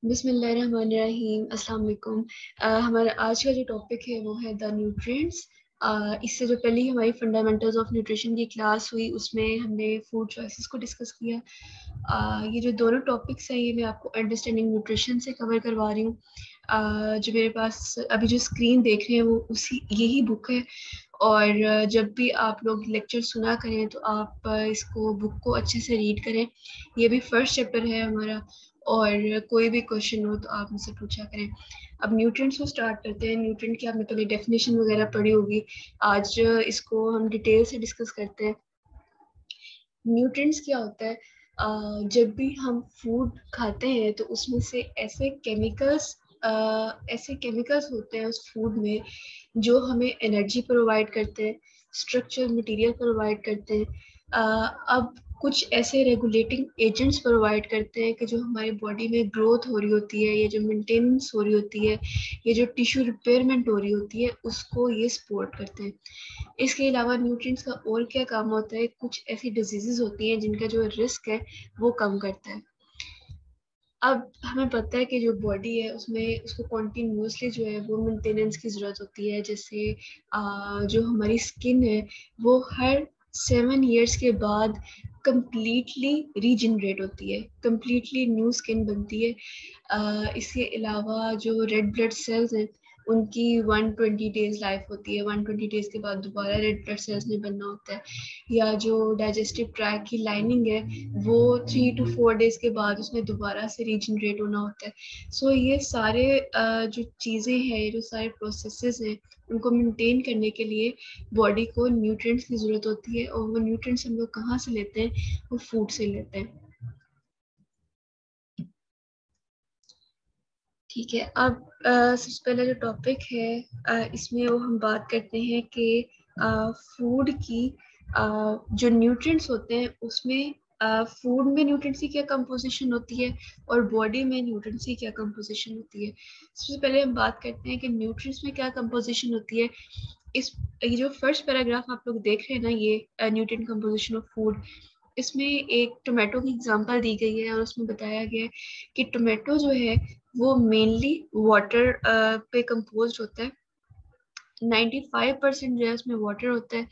बिस्मिल्लाहिर्रहमानिर्रहीम अस्सलाम वालेकुम। हमारा आज का जो टॉपिक है वो है द न्यूट्रिएंट्स। इससे जो पहले हमारी फंडामेंटल्स ऑफ न्यूट्रिशन की क्लास हुई उसमें हमने फूड चॉइसेस को डिस्कस किया। ये जो दोनों टॉपिक्स हैं ये मैं आपको अंडरस्टैंडिंग न्यूट्रिशन से कवर करवा रही हूँ। जो मेरे पास अभी जो स्क्रीन देख रहे हैं वो उसी यही बुक है। और जब भी आप लोग लेक्चर सुना करें तो आप इसको बुक को अच्छे से रीड करें। ये भी फर्स्ट चैप्टर है हमारा। और कोई भी क्वेश्चन हो तो आप मुझसे पूछा करें। अब न्यूट्रिएंट्स को स्टार्ट करते हैं। न्यूट्रिएंट की आपने पहले डेफिनेशन वगैरह पढ़ी होगी। आज इसको हम डिटेल से डिस्कस करते हैं। न्यूट्रिएंट्स क्या होता है? जब भी हम फूड खाते हैं तो उसमें से ऐसे केमिकल्स होते हैं उस फूड में जो हमें एनर्जी प्रोवाइड करते हैं, स्ट्रक्चर मटेरियल प्रोवाइड करते हैं। अब कुछ ऐसे रेगुलेटिंग एजेंट्स प्रोवाइड करते हैं कि जो हमारी बॉडी में ग्रोथ हो रही होती है, ये जो मेंटेनेंस हो रही होती है, ये जो टिश्यू रिपेयरमेंट हो रही होती है उसको ये सपोर्ट करते हैं। इसके अलावा न्यूट्रिएंट्स का और क्या काम होता है? कुछ ऐसी डिजीजेस होती हैं जिनका जो रिस्क है वो कम करता है। अब हमें पता है कि जो बॉडी है उसमें उसको कॉन्टिन्यूसली जो है वो मेंटेनेंस की ज़रूरत होती है। जैसे जो हमारी स्किन है वो हर 7 years के बाद कंप्लीटली रीजनरेट होती है, कंप्लीटली न्यू स्किन बनती है। इसके अलावा जो रेड ब्लड सेल्स हैं उनकी 120 days लाइफ होती है। 120 days के बाद दोबारा रेड ब्लड सेल्स ने बनना होता है। या जो डाइजेस्टिव ट्रैक की लाइनिंग है वो 3 to 4 days के बाद उसमें दोबारा से रीजनरेट होना होता है। सो ये सारे जो चीज़ें हैं, ये जो सारे प्रोसेसेस हैं उनको मेंटेन करने के लिए बॉडी को न्यूट्रिएंट्स की ज़रूरत होती है। और वो न्यूट्रिएंट्स हम लोग कहाँ से लेते हैं? वो फूड से लेते हैं। ठीक है। अब सबसे पहला जो टॉपिक है इसमें वो हम बात करते हैं कि फूड की जो न्यूट्रिएंट्स होते हैं उसमें फूड में न्यूट्रिएंट्स की क्या कंपोजिशन होती है और बॉडी में न्यूट्रिएंट्स की क्या कंपोजिशन होती है। सबसे पहले हम बात करते हैं कि न्यूट्रिएंट्स में क्या कंपोजिशन होती है। इस ये जो फर्स्ट पैराग्राफ आप लोग देख रहे हैं ना, ये न्यूट्रिएंट कंपोजिशन ऑफ फूड, इसमें एक टोमेटो की एग्जांपल दी गई है और उसमें बताया गया है कि टोमेटो जो है वो मेनली वाटर पे कंपोज होता है। 95% जो है उसमें वाटर होता है।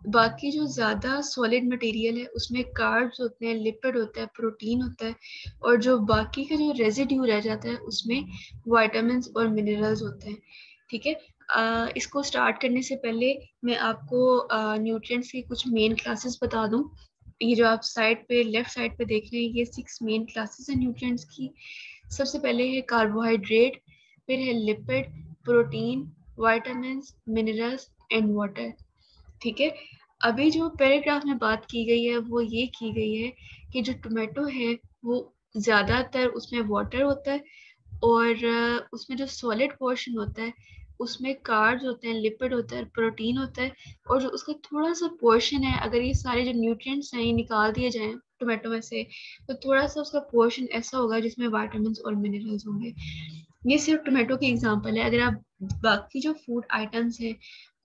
बाकी जो ज़्यादा सॉलिड मटेरियल है उसमें कार्ब्स होते हैं, लिपिड होता है, प्रोटीन होता है। और जो बाकी का जो रेजिड्यू रह जाता है उसमें विटामिन और मिनरल्स होते हैं। ठीक है। इसको स्टार्ट करने से पहले मैं आपको न्यूट्रिएंट्स की कुछ मेन क्लासेस बता दूं। ये जो आप साइड पे लेफ्ट साइड पे देख रहे हैं ये 6 मेन क्लासेस हैं न्यूट्रिएंट्स की। सबसे पहले है कार्बोहाइड्रेट, फिर है lipid, protein, vitamins, minerals and water. ठीक है। अभी जो पैराग्राफ में बात की गई है वो ये की गई है कि जो टोमेटो है वो ज़्यादातर उसमें वाटर होता है। और उसमें जो सॉलिड पोर्शन होता है उसमें कार्ब्स होते हैं, लिपिड होता है, प्रोटीन होता है। और जो उसका थोड़ा सा पोर्शन है, अगर ये सारे जो न्यूट्रिएंट्स हैं ये निकाल दिए जाएं टोमेटो में से तो थोड़ा सा उसका पोर्शन ऐसा होगा जिसमें विटामिन और मिनरल्स होंगे। ये सिर्फ टोमेटो की एग्जांपल है। अगर आप बाकी जो फूड आइटम्स हैं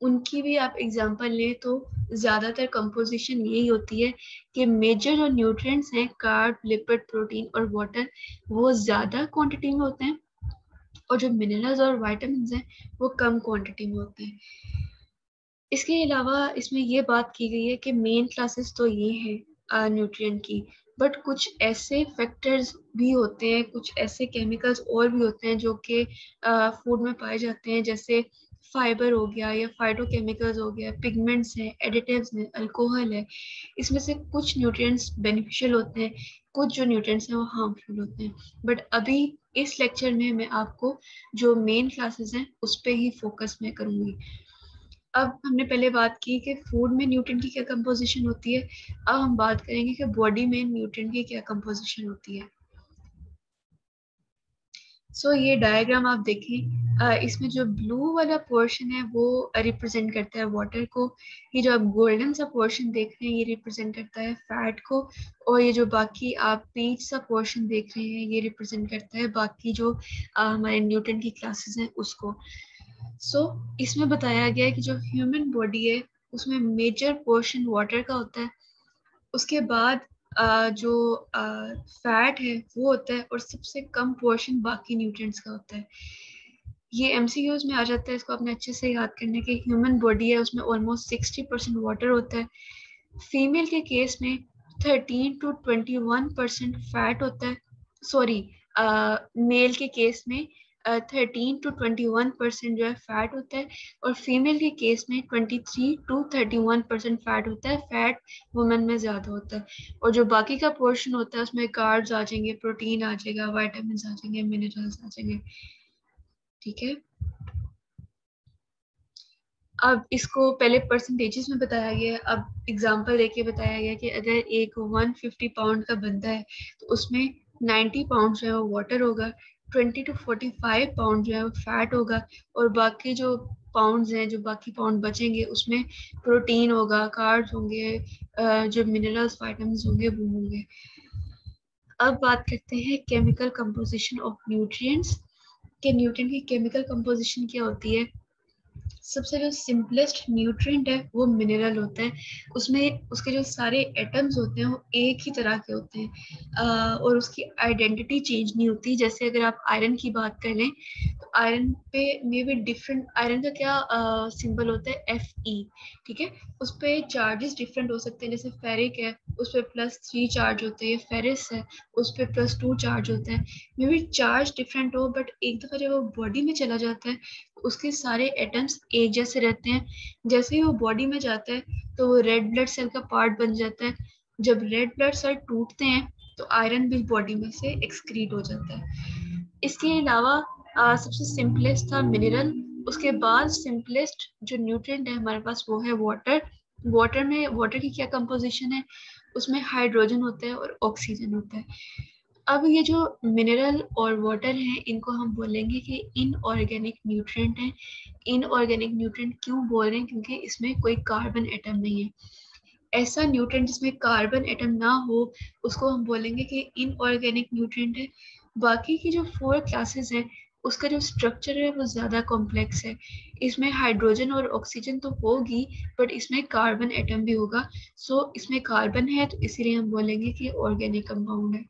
उनकी भी आप एग्जांपल लें तो ज़्यादातर कंपोजिशन यही होती है कि मेजर जो न्यूट्रिएंट्स हैं कार्ब, लिपिड, प्रोटीन और वाटर वो ज़्यादा क्वांटिटी में होते हैं और जो मिनरल्स और विटामिन हैं वो कम क्वांटिटी में होते हैं। इसके अलावा इसमें ये बात की गई है कि मेन क्लासेस तो ये हैं न्यूट्रिएंट की, बट कुछ ऐसे फैक्टर्स भी होते हैं, कुछ ऐसे केमिकल्स और भी होते हैं जो कि फूड में पाए जाते हैं। जैसे फाइबर हो गया या फाइटोकेमिकल्स हो गया, पिगमेंट्स हैं, एडिटिव्स हैं, अल्कोहल है। इसमें से कुछ न्यूट्रिएंट्स बेनिफिशियल होते हैं, कुछ जो न्यूट्रिएंट्स हैं वो हार्मफुल होते हैं। बट अभी इस लेक्चर में मैं आपको जो मेन क्लासेस हैं उस पर ही फोकस मैं करूँगी। अब हमने पहले बात की कि फूड में न्यूट्रिएंट की क्या कंपोजिशन होती है। अब हम बात करेंगे कि बॉडी में न्यूट्रिएंट की क्या कंपोजिशन होती है। ये डायग्राम आप देखें, इसमें जो ब्लू वाला पोर्शन है वो रिप्रेजेंट करता है वाटर को। ये जो आप गोल्डन सा पोर्शन देख रहे हैं ये रिप्रेजेंट करता है फैट को। और ये जो बाकी आप पीच सा पोर्शन देख रहे हैं ये रिप्रेजेंट करता है बाकी जो हमारे न्यूट्रिएंट की क्लासेस हैं उसको। इसमें बताया गया है कि जो ह्यूमन बॉडी है उसमें मेजर पोर्शन वाटर का होता है। उसके बाद जो फैट है वो होता है और सबसे कम पोर्शन बाकी न्यूट्रिएंट्स का होता है। ये एमसीक्यूज में आ जाता है, इसको आपने अच्छे से याद करने के। ह्यूमन बॉडी है उसमें ऑलमोस्ट 60% वाटर होता है। फीमेल के केस में 13 to 21% फैट होता है। सॉरी, मेल के केस में 13 to 21% जो है फैट होता है, और फीमेल के केस में 23 to 31% फैट होता है। फैट वुमेन में ज्यादा होता है, और जो बाकी का पोर्शन होता है उसमें कार्ब्स आ जाएंगे, प्रोटीन आ जाएगा, वाइटामिन आ जाएंगे, मिनरल्स आ जाएंगे। ठीक है, अब इसको पहले परसेंटेजेस में बताया गया है, अब एग्जांपल देके बताया गया कि अगर एक 150 पाउंड का बंदा है तो उसमें 90 पाउंड जो है वो वाटर होगा, 20 to 45 पाउंड जो है वो फैट होगा, और बाकी जो पाउंड्स हैं, जो बाकी पाउंड बचेंगे उसमें प्रोटीन होगा, कार्ब्स होंगे, जो मिनरल्स वाइटामिन होंगे वो होंगे। अब बात करते हैं केमिकल कंपोजिशन ऑफ न्यूट्रिएंट्स, कि न्यूट्रिएंट की केमिकल कंपोजिशन क्या होती है। सबसे जो सिंपलेस्ट न्यूट्रिएंट है वो मिनरल होता है। उसमें उसके जो सारे एटम्स होते हैं वो एक ही तरह के होते हैं, और उसकी आइडेंटिटी चेंज नहीं होती। जैसे अगर आप आयरन की बात कर लें तो आयरन पे मे बी डिफरेंट, आयरन का क्या सिंबल होता है, Fe। ठीक है, उस पर चार्जेस डिफरेंट हो सकते हैं। जैसे फेरिक है उस पर +3 चार्ज होते हैं, फेरिस है उस पर +2 चार्ज होते हैं। मे बी चार्ज डिफरेंट हो, बट एक दफा जब वो बॉडी में चला जाता है उसके सारे एटम्स एक जैसे रहते हैं। जैसे ही वो बॉडी में जाता है तो वो रेड ब्लड सेल का पार्ट बन जाता है। जब रेड ब्लड सेल टूटते हैं तो आयरन भी बॉडी में से एक्सक्रीट हो जाता है। इसके अलावा सबसे सिंपलेस्ट था मिनरल। उसके बाद सिंपलेस्ट जो न्यूट्रिएंट है हमारे पास वो है वाटर। वाटर में, वाटर की क्या कंपोजिशन है, उसमें हाइड्रोजन होता है और ऑक्सीजन होता है। अब ये जो मिनरल और वाटर है इनको हम बोलेंगे कि इनऑर्गेनिक न्यूट्रिएंट है। इनऑर्गेनिक न्यूट्रिएंट क्यों बोल रहे हैं, क्योंकि इसमें कोई कार्बन एटम नहीं है। ऐसा न्यूट्रिएंट जिसमें कार्बन एटम ना हो उसको हम बोलेंगे कि इनऑर्गेनिक न्यूट्रिएंट है। बाकी की जो 4 क्लासेस हैं उसका जो स्ट्रक्चर है वो ज्यादा कॉम्प्लेक्स है। इसमें हाइड्रोजन और ऑक्सीजन तो होगी, बट इसमें कार्बन एटम भी होगा। सो इसमें कार्बन है तो इसीलिए हम बोलेंगे कि ऑर्गेनिक कंपाउंड है।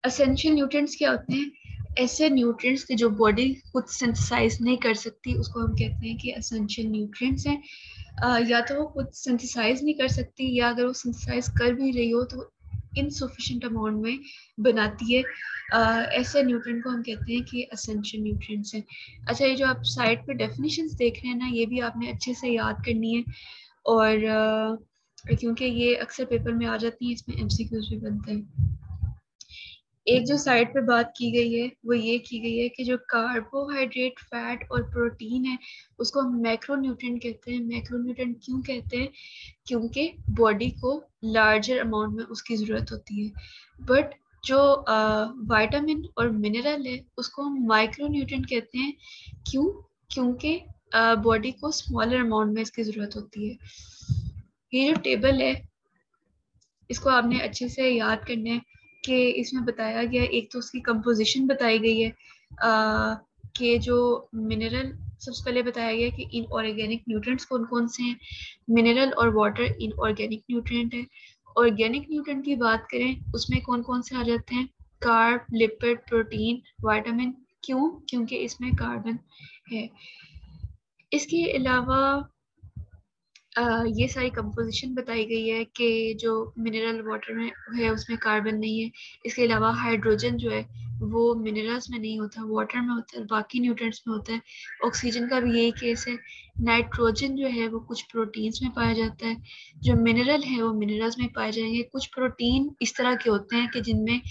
एसेंशियल न्यूट्रिएंट्स क्या होते हैं, ऐसे न्यूट्रिएंट्स के जो बॉडी खुद सिंथेसाइज नहीं कर सकती उसको हम कहते हैं कि एसेंशियल न्यूट्रिएंट्स हैं। या तो वो खुद सिंथेसाइज नहीं कर सकती, या अगर वो सिंथेसाइज कर भी रही हो तो इनसफिशिएंट अमाउंट में बनाती है। ऐसे न्यूट्रिएंट को हम कहते हैं कि एसेंशियल न्यूट्रिएंट्स हैं। अच्छा, ये जो आप साइड पे डेफिनेशंस देख रहे हैं ना, ये भी आपने अच्छे से याद करनी है, और क्योंकि ये अक्सर पेपर में आ जाती है, इसमें एमसीक्यूज भी बनते हैं। एक जो साइड पे बात की गई है वो ये की गई है कि जो कार्बोहाइड्रेट, फैट और प्रोटीन है उसको हम मैक्रोन्यूट्रिएंट कहते हैं। मैक्रोन्यूट्रिएंट क्यों कहते हैं, क्योंकि बॉडी को लार्जर अमाउंट में उसकी ज़रूरत होती है। बट जो विटामिन और मिनरल है उसको हम माइक्रोन्यूट्रिएंट कहते हैं। क्यों, क्योंकि बॉडी को स्मॉलर अमाउंट में इसकी ज़रूरत होती है। ये जो टेबल है इसको आपने अच्छे से याद करना है कि इसमें बताया गया, एक तो उसकी कंपोजिशन बताई गई है, कि जो मिनरल, सबसे पहले बताया गया कि इनऑर्गेनिक न्यूट्रिएंट्स कौन कौन से हैं। मिनरल और वाटर इनऑर्गेनिक न्यूट्रिएंट है। ऑर्गेनिक न्यूट्रिएंट की बात करें उसमें कौन कौन से आ जाते हैं, कार्ब, लिपिड, प्रोटीन, विटामिन। क्यों, क्योंकि इसमें कार्बन है। इसके अलावा ये सारी कंपोजिशन बताई गई है कि जो मिनरल वाटर में है उसमें कार्बन नहीं है। इसके अलावा हाइड्रोजन जो है वो मिनरल्स में नहीं होता, वाटर में होता है, बाकी न्यूट्रिएंट्स में होता है। ऑक्सीजन का भी यही केस है। नाइट्रोजन जो है वो कुछ प्रोटीन्स में पाया जाता है। जो मिनरल है वो मिनरल्स में पाए जाएंगे। कुछ प्रोटीन इस तरह के होते हैं कि जिनमें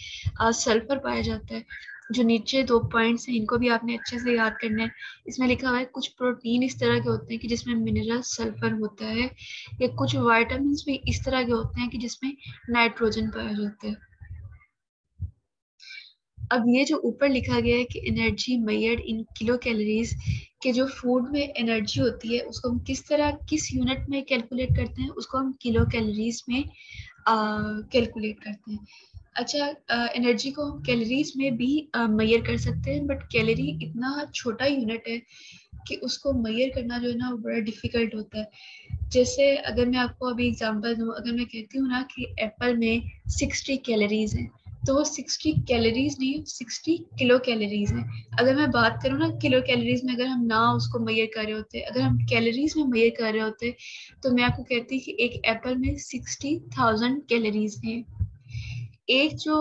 सल्फर पाया जाता है। जो नीचे 2 पॉइंट्स हैं इनको भी आपने अच्छे से याद करना है। इसमें लिखा हुआ है कुछ प्रोटीन इस तरह के होते हैं कि जिसमें मिनरल सल्फर होता है, या कुछ विटामिन भी इस तरह के होते हैं कि जिसमें नाइट्रोजन पाया जाता है। अब ये जो ऊपर लिखा गया है कि energy measured in kilo calories, के जो फूड में एनर्जी होती है उसको हम किस तरह, किस यूनिट में कैलकुलेट करते हैं, उसको हम किलो कैलोरीज में कैलकुलेट करते हैं। अच्छा, एनर्जी को हम कैलोरीज में भी मेजर कर सकते हैं, बट कैलोरी इतना छोटा यूनिट है कि उसको मेजर करना जो है ना वो बड़ा डिफिकल्ट होता है। जैसे अगर मैं आपको अभी एग्जांपल दूं, अगर मैं कहती हूँ ना कि एप्पल में 60 कैलोरीज हैं, तो वो 60 कैलोरीज नहीं, 60 किलो कैलोरीज हैं। अगर मैं बात करूँ ना किलो कैलोरीज में, अगर हम ना उसको मेजर कर रहे होते, अगर हम कैलोरीज में मेजर कर रहे होते, तो मैं आपको कहती कि एक एप्पल में 60,000 कैलोरीज हैं। एक जो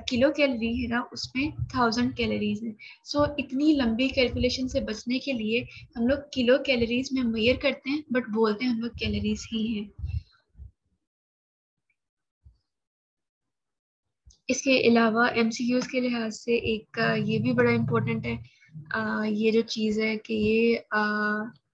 किलो कैलोरी है ना उसमें 1000 कैलोरीज है। सो इतनी लंबी कैलकुलेशन से बचने के लिए हम लोग किलो कैलोरीज में मेजर करते हैं, बट बोलते हैं हम लोग कैलोरीज ही हैं। इसके अलावा एमसीक्यूज के लिहाज से एक ये भी बड़ा इम्पोर्टेंट है, ये जो चीज़ है कि ये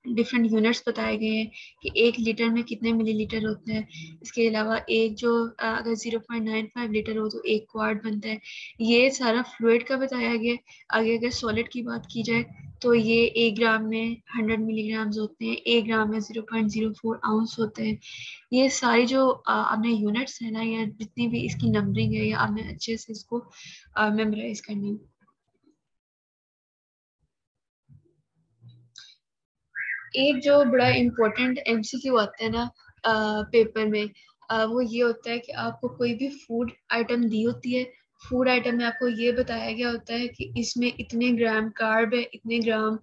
डिफरेंट यूनिट्स बताए गए हैं कि 1 लीटर में कितने मिलीलीटर होते हैं। इसके अलावा एक जो अगर 0.95 लीटर हो तो 1 क्वार्ट बनता है। ये सारा फ्लूइड का बताया गया है। आगे अगर सॉलिड की बात की जाए तो ये 1 ग्राम में 100 मिलीग्राम्स होते हैं, 1 ग्राम में 0.04 आउंस होते हैं। ये सारी जो आपने यूनिट्स है ना, या जितनी भी इसकी नंबरिंग है, या आपने अच्छे से इसको मेमोराइज करनी है। एक जो बड़ा इम्पोर्टेंट एमसीक्यू आता है ना पेपर में, वो ये होता है कि आपको कोई भी फूड आइटम दी होती है, फूड आइटम में आपको ये बताया गया होता है कि इसमें इतने ग्राम कार्ब है, इतने ग्राम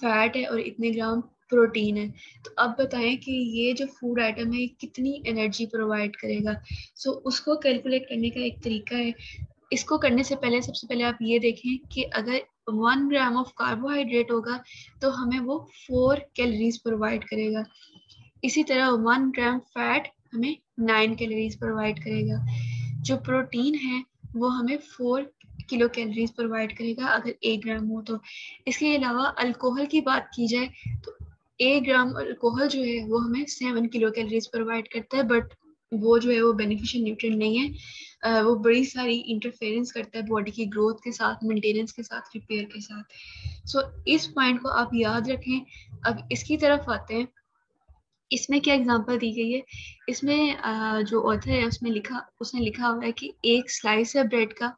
फैट है और इतने ग्राम प्रोटीन है। तो अब बताएं कि ये जो फूड आइटम है ये कितनी एनर्जी प्रोवाइड करेगा। सो उसको कैलकुलेट करने का एक तरीका है। इसको करने से पहले सबसे पहले आप ये देखें कि अगर 1 ग्राम ऑफ कार्बोहाइड्रेट होगा तो हमें वो 4 कैलोरीज प्रोवाइड करेगा। इसी तरह 1 ग्राम फैट हमें 9 कैलोरीज प्रोवाइड करेगा। जो प्रोटीन है वो हमें 4 किलो कैलोरीज प्रोवाइड करेगा अगर 1 ग्राम हो तो। इसके अलावा अल्कोहल की बात की जाए तो 1 ग्राम अल्कोहल जो है वो हमें 7 किलो कैलोरीज प्रोवाइड करता है, बट वो जो है वो बेनिफिशियल न्यूट्रिएंट नहीं है। वो बड़ी सारी इंटरफेरेंस करता है बॉडी की ग्रोथ के साथ, मेंटेनेंस के साथ, रिपेयर के साथ। सो इस पॉइंट को आप याद रखें। अब इसकी तरफ आते हैं। इसमें क्या एग्जांपल दी गई है, इसमें जो ऑथर है उसने लिखा हुआ है कि एक स्लाइस है ब्रेड का,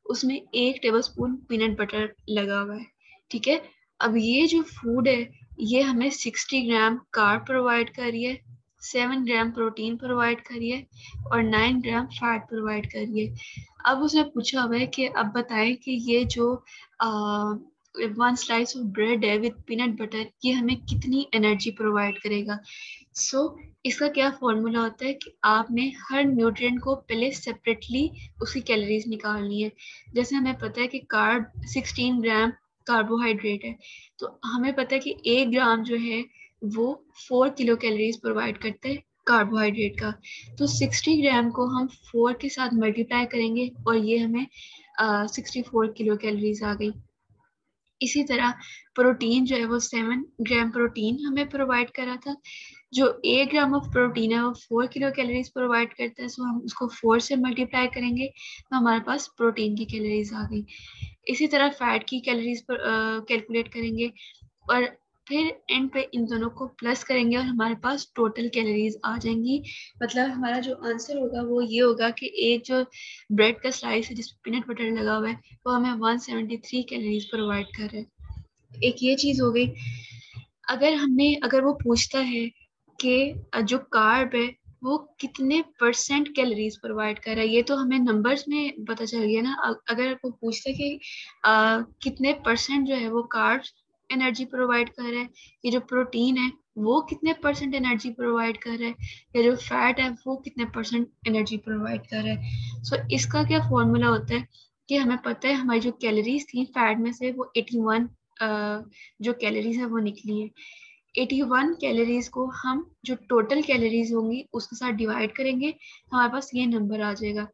उसमें 1 टेबलस्पून पीनट बटर लगा हुआ है। ठीक है, अब ये जो फूड है ये हमें 60 ग्राम कार्ब प्रोवाइड कर रही है, 7 ग्राम प्रोटीन प्रोवाइड कर रही है और 9 ग्राम फैट प्रोवाइड कर रही है। अब उसने पूछा हुआ है कि अब बताएं कि ये जो 1 स्लाइस ऑफ ब्रेड है विद पीनट बटर ये हमें कितनी एनर्जी प्रोवाइड करेगा। सो इसका क्या फॉर्मूला होता है कि आपने हर न्यूट्रिएंट को पहले सेपरेटली उसकी कैलोरीज निकालनी है। जैसे हमें पता है कि कार्ब 16 ग्राम कार्बोहाइड्रेट है, तो हमें पता है कि 1 ग्राम जो है वो 4 किलो कैलोरीज प्रोवाइड करता है कार्बोहाइड्रेट का। तो 60 ग्राम को हम 4 के साथ मल्टीप्लाई करेंगे और ये हमें 64 किलो कैलोरीज आ गई। इसी तरह प्रोटीन जो है वो 7 ग्राम प्रोटीन हमें प्रोवाइड करा था। जो 1 ग्राम ऑफ प्रोटीन है वो 4 किलो कैलोरीज प्रोवाइड करता है, सो हम उसको 4 से मल्टीप्लाई करेंगे तो हमारे पास प्रोटीन की कैलोरीज आ गई। इसी तरह फैट की कैलोरीज कैलकुलेट करेंगे और फिर एंड पे इन दोनों को प्लस करेंगे और हमारे पास टोटल कैलोरीज आ जाएंगी। मतलब हमारा जो आंसर होगा वो ये होगा कि एक जो ब्रेड का स्लाइस है जिसमें पीनट बटर लगा हुआ है वो हमें 173 कैलोरीज प्रोवाइड कर रहा है। एक ये चीज हो गई। अगर वो पूछता है कि जो कार्ब है वो कितने परसेंट कैलोरीज प्रोवाइड कर रहा है, ये तो हमें नंबर्स में पता चल गया ना। अगर वो पूछता है कि कितने परसेंट जो है वो कार्ब्स एनर्जी प्रोवाइड कर रहा है, ये जो प्रोटीन है वो कितने परसेंट एनर्जी प्रोवाइड कर रहा है, या जो फैट है वो कितने परसेंट एनर्जी प्रोवाइड कर रहा है। सो इसका क्या फॉर्मूला होता है कि हमें पता है हमारी जो कैलोरीज थी फैट में से वो 81 जो कैलोरीज है वो निकली है। 81 कैलोरीज को हम जो टोटल कैलोरीज होंगी उसके साथ डिवाइड करेंगे, हमारे पास ये नंबर आ जाएगा।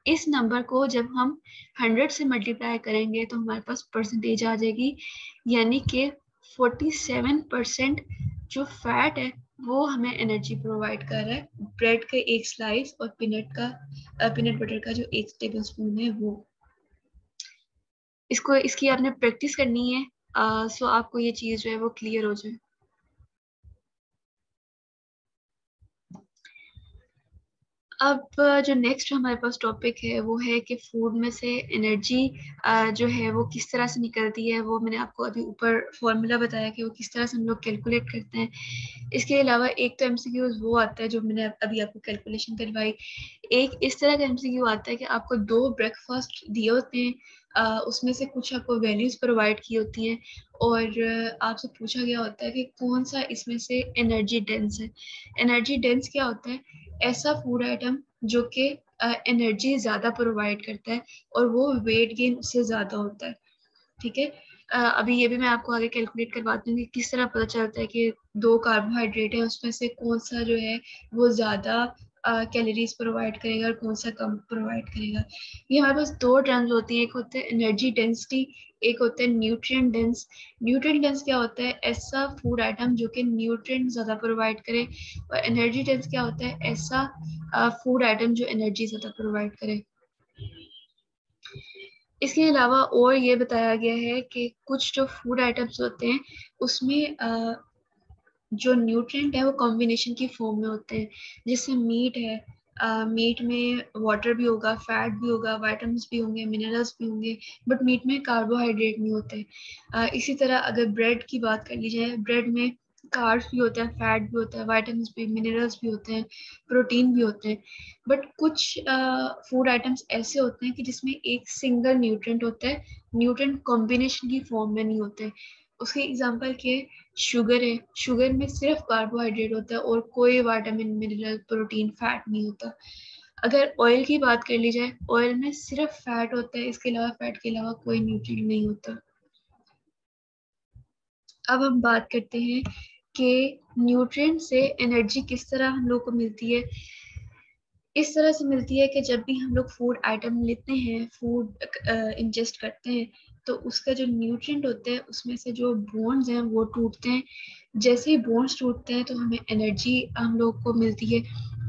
इस नंबर को जब हम 100 से मल्टीप्लाई करेंगे तो हमारे पास परसेंटेज आ जाएगी, यानी कि 47% जो फैट है वो हमें एनर्जी प्रोवाइड कर रहा है ब्रेड के एक स्लाइस और पीनट बटर का जो 1 टेबल स्पून है वो। इसकी आपने प्रैक्टिस करनी है, सो आपको ये चीज जो है वो क्लियर हो जाए। अब जो नेक्स्ट हमारे पास टॉपिक है वो है कि फूड में से एनर्जी जो है वो किस तरह से निकलती है। वो मैंने आपको अभी ऊपर फॉर्मूला बताया कि वो किस तरह से हम लोग कैलकुलेट करते हैं। इसके अलावा एक तो एमसीक्यूज वो आता है जो मैंने अभी आपको कैलकुलेशन करवाई। एक इस तरह का एमसीक्यू आता है कि आपको दो ब्रेकफास्ट दिए होते हैं, उसमें से कुछ आपको वैल्यूज प्रोवाइड की होती हैं और आपसे पूछा गया होता है कि कौन सा इसमें से एनर्जी डेंस है। एनर्जी डेंस क्या होता है? ऐसा फूड आइटम जो कि एनर्जी ज्यादा प्रोवाइड करता है और वो वेट गेन उससे ज्यादा होता है। ठीक है। अभी ये भी मैं आपको आगे कैलकुलेट करवाती हूँ कि किस तरह पता चलता है कि दो कार्बोहाइड्रेट है उसमें से कौन सा जो है वो ज्यादा कैलोरीज प्रोवाइड करेगा और कौन सा कम प्रोवाइड करेगा। ये हमारे पास दो टर्म्स होती हैं, एक होता है एनर्जी डेंसिटी, एक होता है न्यूट्रिएंट डेंस। न्यूट्रिएंट डेंस क्या होता है? ऐसा फूड आइटम जो कि न्यूट्रिएंट ज्यादा प्रोवाइड करे। और एनर्जी डेंस क्या होता है? ऐसा फूड आइटम जो एनर्जी ज्यादा प्रोवाइड करे। इसके अलावा और ये बताया गया है कि कुछ जो फूड आइटम्स होते हैं उसमें जो न्यूट्रिएंट है वो कॉम्बिनेशन की फॉर्म में होते हैं। जैसे मीट है, मीट में वाटर भी होगा, फैट भी होगा, विटामिन भी होंगे, मिनरल्स भी होंगे, बट मीट में कार्बोहाइड्रेट नहीं होते। इसी तरह अगर ब्रेड की बात कर ली जाए, ब्रेड में कार्ब्स भी होता है, फैट भी होता है, विटामिन भी, मिनरल्स भी होते हैं, प्रोटीन भी होते हैं। बट कुछ फूड आइटम्स ऐसे होते हैं कि जिसमें एक सिंगल न्यूट्रिएंट होता है, न्यूट्रिएंट कॉम्बिनेशन की फॉर्म में नहीं होते। उसके एग्जांपल के शुगर है, शुगर में सिर्फ कार्बोहाइड्रेट होता है और कोई विटामिन, मिनरल, प्रोटीन, फैट नहीं होता। अगर ऑयल की बात कर ली जाए, ऑयल में सिर्फ फैट होता है, इसके अलावा फैट के अलावा कोई न्यूट्रिएंट नहीं होता। अब हम बात करते हैं कि न्यूट्रिएंट से एनर्जी किस तरह हम लोग को मिलती है। इस तरह से मिलती है कि जब भी हम लोग फूड आइटम लेते हैं, फूड इंजेस्ट करते हैं, तो उसका जो न्यूट्रिएंट होते हैं उसमें से जो बॉन्ड्स हैं वो टूटते हैं। जैसे ही बॉन्ड्स टूटते हैं तो हमें एनर्जी हम लोग को मिलती है।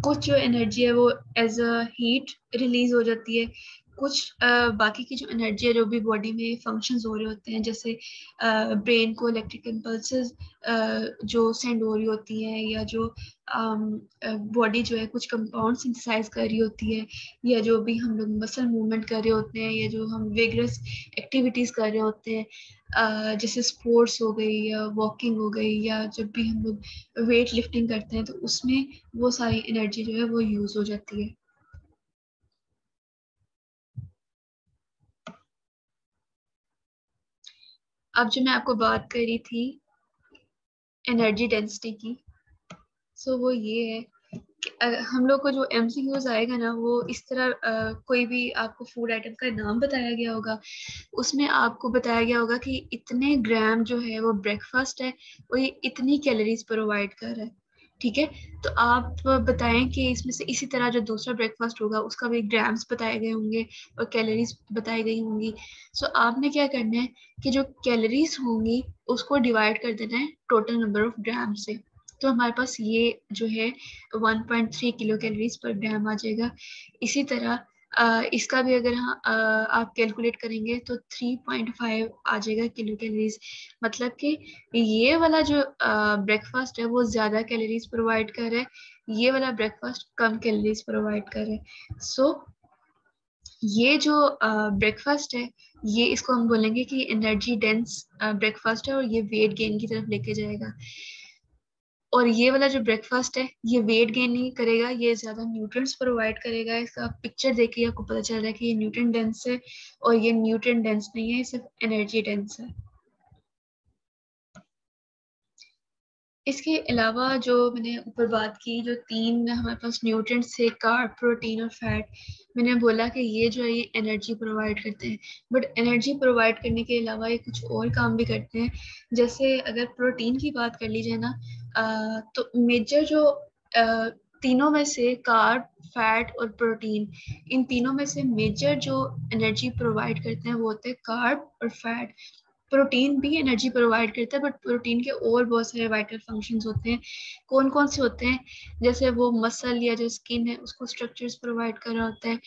कुछ जो एनर्जी है वो एज अ हीट रिलीज हो जाती है। कुछ बाकी की जो एनर्जी है जो भी बॉडी में फंक्शंस हो रहे होते हैं, जैसे ब्रेन को इलेक्ट्रिक इम्पल्सेस जो सेंड हो रही होती हैं, या जो बॉडी जो है कुछ कंपाउंड सिंथेसाइज कर रही होती है, या जो भी हम लोग मसल मूवमेंट कर रहे होते हैं, या जो हम विगरस एक्टिविटीज कर रहे होते हैं, जैसे स्पोर्ट्स हो गई या वॉकिंग हो गई, या जब भी हम लोग वेट लिफ्टिंग करते हैं तो उसमें वो सारी एनर्जी जो है वो यूज हो जाती है। अब जो मैं आपको बात कर रही थी एनर्जी डेंसिटी की, सो वो ये है कि हम लोग को जो एमसीक्यूज आएगा ना वो इस तरह कोई भी आपको फूड आइटम का नाम बताया गया होगा, उसमें आपको बताया गया होगा कि इतने ग्राम जो है वो ब्रेकफास्ट है, वो ये इतनी कैलोरीज प्रोवाइड कर रहा है। ठीक है। तो आप बताएं कि इसमें से इसी तरह जो दूसरा ब्रेकफास्ट होगा उसका भी ग्राम्स बताए गए होंगे और कैलोरीज बताई गई होंगी। सो आपने क्या करना है कि जो कैलोरीज होंगी उसको डिवाइड कर देना है टोटल नंबर ऑफ ग्राम से। तो हमारे पास ये जो है 1.3 किलो कैलोरीज पर ग्राम आ जाएगा। इसी तरह इसका भी अगर आप कैलकुलेट करेंगे तो 3.5 आ जाएगा किलो कैलोरीज। मतलब कि ये वाला जो ब्रेकफास्ट है वो ज्यादा कैलोरीज प्रोवाइड कर रहा है, ये वाला ब्रेकफास्ट कम कैलोरीज प्रोवाइड कर रहा है। सो ये जो ब्रेकफास्ट है, ये इसको हम बोलेंगे कि एनर्जी डेंस ब्रेकफास्ट है और ये वेट गेन की तरफ लेके जाएगा। और ये वाला जो ब्रेकफास्ट है ये वेट गेन नहीं करेगा, ये ज्यादा न्यूट्रिएंट्स प्रोवाइड करेगा। इसका पिक्चर देखिए आपको पता चल रहा है कि ये न्यूट्रिएंट डेंस है और ये न्यूट्रिएंट डेंस नहीं है, ये सिर्फ एनर्जी डेंस है। इसके अलावा जो मैंने ऊपर बात की, जो तीन हमारे पास न्यूट्रिएंट्स थे, कार्ब, प्रोटीन और फैट, मैंने बोला कि ये जो है ये एनर्जी प्रोवाइड करते हैं। बट एनर्जी प्रोवाइड करने के अलावा ये कुछ और काम भी करते हैं। जैसे अगर प्रोटीन की बात कर ली जाए ना, तो मेजर जो तीनों में से कार्ब, फैट और प्रोटीन, इन तीनों में से मेजर जो एनर्जी प्रोवाइड करते हैं वो होते हैं कार्ब और फैट। प्रोटीन भी एनर्जी प्रोवाइड करता है बट प्रोटीन के और बहुत सारे वाइटल फंक्शंस होते हैं। कौन कौन से होते हैं? जैसे वो मसल या जो स्किन है उसको स्ट्रक्चर्स प्रोवाइड कर रहा होता है,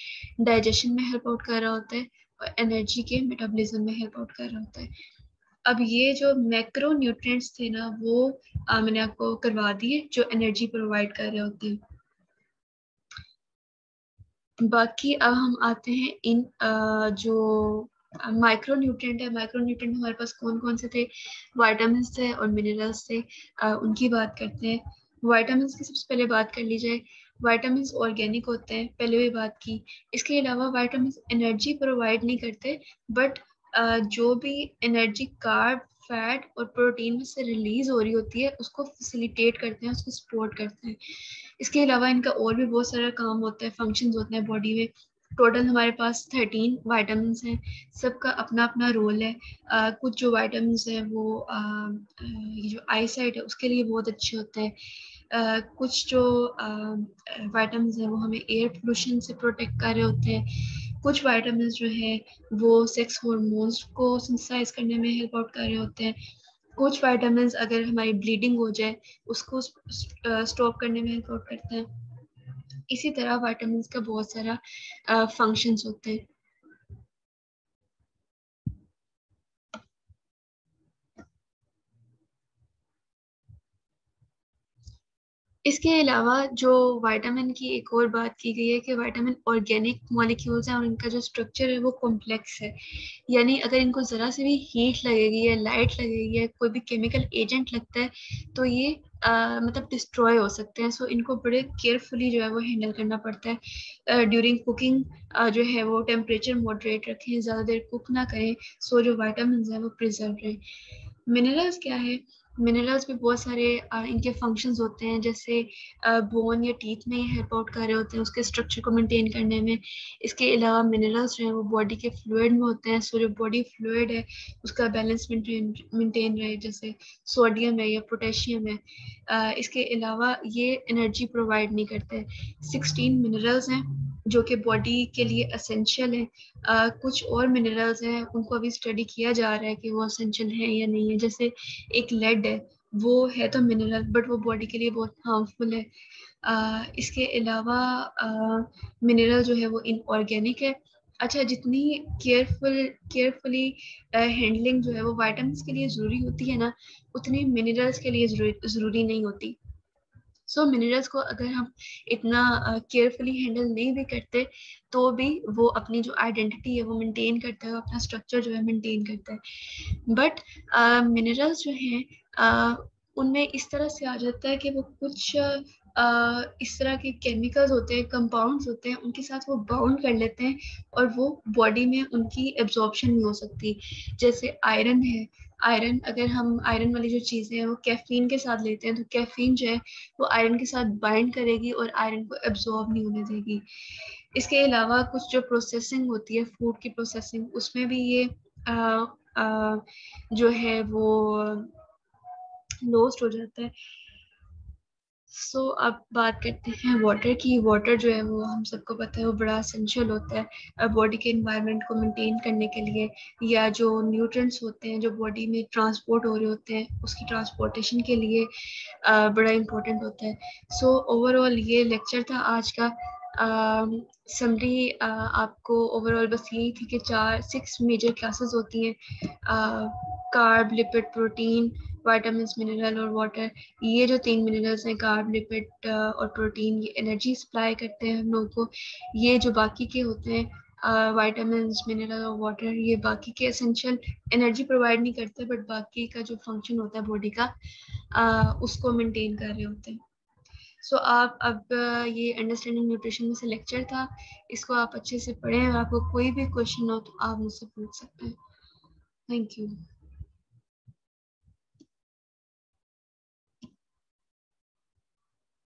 डाइजेशन में हेल्प आउट कर रहा होता है, और एनर्जी के मेटाबॉलिज्म में हेल्प आउट कर रहा होता है। अब ये जो मैक्रो न्यूट्रिएंट्स थे ना वो मैंने आपको करवा दिए जो एनर्जी प्रोवाइड कर रहे होते हैं। बाकी अब हम आते हैं इन जो माइक्रो न्यूट्रिएंट है। माइक्रो न्यूट्रिएंट हमारे पास कौन कौन से थे? विटामिन थे और मिनरल्स थे। उनकी बात करते हैं। विटामिन की सबसे पहले बात कर ली जाए। विटामिन ऑर्गेनिक होते हैं, पहले भी बात की। इसके अलावा विटामिन एनर्जी प्रोवाइड नहीं करते, बट जो भी एनर्जी कार्ब, फैट और प्रोटीन में से रिलीज हो रही होती है उसको फैसिलिटेट करते हैं, उसको सपोर्ट करते हैं। इसके अलावा इनका और भी बहुत सारा काम होता है, फंक्शंस होते हैं बॉडी में। टोटल हमारे पास 13 विटामिन हैं, सबका अपना अपना रोल है। कुछ जो विटामिन हैं वो ये जो आई साइट है उसके लिए बहुत अच्छे होते हैं। कुछ जो विटामिन हैं वो हमें एयर पोल्यूशन से प्रोटेक्ट कर रहे होते हैं। कुछ विटामिन जो है वो सेक्स हार्मोन्स को सिंथेसाइज करने में हेल्प आउट कर रहे होते हैं। कुछ विटामिन अगर हमारी ब्लीडिंग हो जाए उसको स्टॉप करने में हेल्प आउट करते हैं। इसी तरह विटामिन का बहुत सारा फंक्शंस होते हैं। इसके अलावा जो विटामिन की एक और बात की गई है कि विटामिन ऑर्गेनिक मॉलिक्यूल्स हैं और इनका जो स्ट्रक्चर है वो कॉम्प्लेक्स है। यानी अगर इनको जरा से भी हीट लगेगी या लाइट लगेगी या कोई भी केमिकल एजेंट लगता है तो ये मतलब डिस्ट्रॉय हो सकते हैं। सो इनको बड़े केयरफुली जो है वो हैंडल करना पड़ता है। ड्यूरिंग कुकिंग जो है वो टेम्परेचर मॉडरेट रखें, ज़्यादा देर कुक ना करें, सो जो विटामिन है वो प्रिजर्व रहे। मिनरल्स क्या है? मिनरल्स भी बहुत सारे इनके फंक्शंस होते हैं, जैसे बोन या टीथ में हेल्प आउट कर रहे होते हैं उसके स्ट्रक्चर को मेंटेन करने में। इसके अलावा मिनरल्स जो है वो बॉडी के फ्लूइड में होते हैं, सो जो बॉडी फ्लूइड है उसका बैलेंस मेंटेन रहे, जैसे सोडियम है या पोटेशियम है। इसके अलावा ये एनर्जी प्रोवाइड नहीं करते। 16 मिनरल्स हैं जो कि बॉडी के लिए असेंशियल है। कुछ और मिनरल्स हैं उनको अभी स्टडी किया जा रहा है कि वो असेंशियल है या नहीं है। जैसे एक लेड है, वो है तो मिनरल बट वो बॉडी के लिए बहुत हार्मफुल है। इसके अलावा मिनरल जो है वो इनऑर्गेनिक है। अच्छा, जितनी केयरफुली हैंडलिंग जो है वो विटामिन के लिए ज़रूरी होती है ना, उतनी मिनरल्स के लिए ज़रूरी नहीं होती। सो मिनरल्स को अगर हम इतना केयरफुली हैंडल नहीं भी करते तो भी वो अपनी जो आइडेंटिटी है वो मेंटेन करता है, अपना स्ट्रक्चर जो है मेंटेन करता है। बट मिनरल्स जो हैं उनमें इस तरह से आ जाता है कि वो कुछ इस तरह के केमिकल्स होते हैं, कंपाउंड्स होते हैं, उनके साथ वो बाउंड कर लेते हैं और वो बॉडी में उनकी एब्जॉर्प्शन नहीं हो सकती। जैसे आयरन है, आयरन अगर हम आयरन वाली जो चीज़ें हैं वो कैफीन के साथ लेते हैं तो कैफीन जो है वो आयरन के साथ बाइंड करेगी और आयरन को एब्जॉर्ब नहीं होने देगी। इसके अलावा कुछ जो प्रोसेसिंग होती है, फूड की प्रोसेसिंग, उसमें भी ये आ, आ, जो है वो लॉस्ट हो जाता है। सो अब बात करते हैं वाटर की। वाटर जो है वो हम सबको पता है वो बड़ा असेंशियल होता है बॉडी के एनवायरनमेंट को मेंटेन करने के लिए, या जो न्यूट्रिएंट्स होते हैं जो बॉडी में ट्रांसपोर्ट हो रहे होते हैं उसकी ट्रांसपोर्टेशन के लिए बड़ा इम्पोर्टेंट होता है। सो ओवरऑल ये लेक्चर था आज का। समरी आपको ओवरऑल बस यही थी कि 6 मेजर क्लासेस होती हैं, carb, lipid, protein, vitamin, mineral और वाटर। ये जो 3 मिनरल्स हैं, कार्ब, लिपिड और प्रोटीन, ये एनर्जी सप्लाई करते हैं हम लोगों को। ये जो बाकी के होते हैं विटामिन, मिनरल और वाटर, ये बाकी के एसेंशियल एनर्जी प्रोवाइड नहीं करते बट बाकी का जो फंक्शन होता है बॉडी का उसको मेंटेन कर रहे होते हैं। सो आप अब ये अंडरस्टैंडिंग न्यूट्रिशन में से लेक्चर था, इसको आप अच्छे से पढ़ें और आपको कोई भी क्वेश्चन हो तो आप मुझसे पूछ सकते हैं। Thank you.